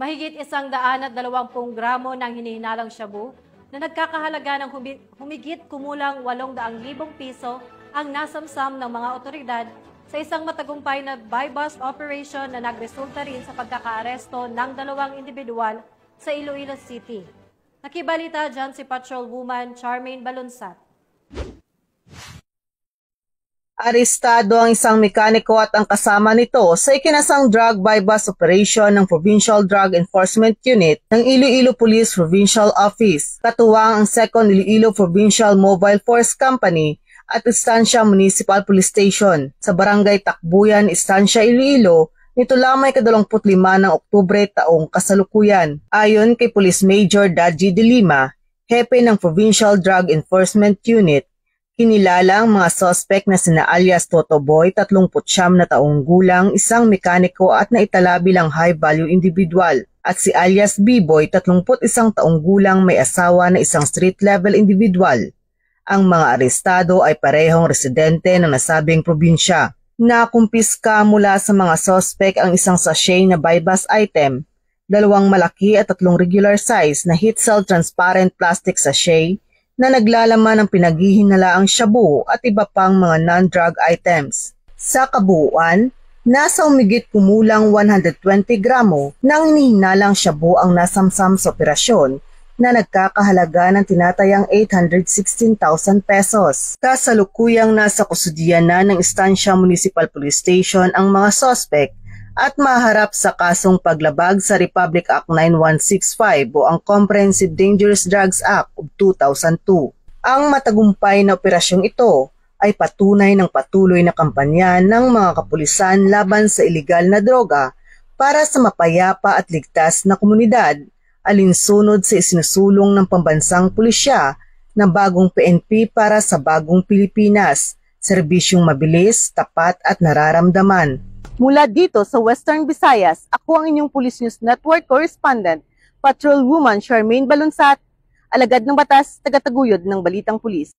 Mahigit 120 gramo ng hinihinalang shabu na nagkakahalaga ng humigit kumulang 800,000 piso ang nasamsam ng mga otoridad sa isang matagumpay na buy-bust operation na nagresulta rin sa pagkakaaresto ng 2 individual sa Iloilo City. Nakibalita dyan si Patrolwoman Charmaine Balunsat. Arestado ang isang mekaniko at ang kasama nito sa ikinasang drug buy-bust operation ng Provincial Drug Enforcement Unit ng Iloilo Police Provincial Office, katuwang ang 2nd Iloilo Provincial Mobile Force Company at Estancia Municipal Police Station sa Barangay Takbuyan, Estancia, Iloilo, nito lamang 25 ng Oktubre taong kasalukuyan. Ayon kay Police Major Dadji De Lima, hepe ng Provincial Drug Enforcement Unit, kinilala ang mga suspect na sina alias Toto Boy, 39 na taong gulang, isang mekaniko at naitala bilang high-value individual, at si alias B-Boy, 31 taong gulang, may asawa na isang street-level individual. Ang mga arestado ay parehong residente ng nasabing probinsya. Nakumpiska mula sa mga suspect ang isang sachet na buy-bust item, 2 malaki at 3 regular size na heat cell transparent plastic sachet na naglalaman ng pinaghihinalaang shabu at iba pang mga non-drug items. Sa kabuuan, nasa humigit kumulang 120 gramo ng hinihinalang shabu ang nasamsam sa operasyon na nagkakahalaga ng tinatayang 816,000 pesos. Kasalukuyang nasa kustudiya na ng Estancia Municipal Police Station ang mga suspect at maharap sa kasong paglabag sa Republic Act 9165 o ang Comprehensive Dangerous Drugs Act of 2002. Ang matagumpay na operasyong ito ay patunay ng patuloy na kampanya ng mga kapulisan laban sa ilegal na droga para sa mapayapa at ligtas na komunidad, alinsunod sa isinusulong ng pambansang pulisya na bagong PNP para sa bagong Pilipinas, serbisyong mabilis, tapat at nararamdaman. Mula dito sa Western Visayas, ako ang inyong Police News Network correspondent, Patrolwoman Charmaine Balunsat, alagad ng batas, tagataguyod ng Balitang Pulis.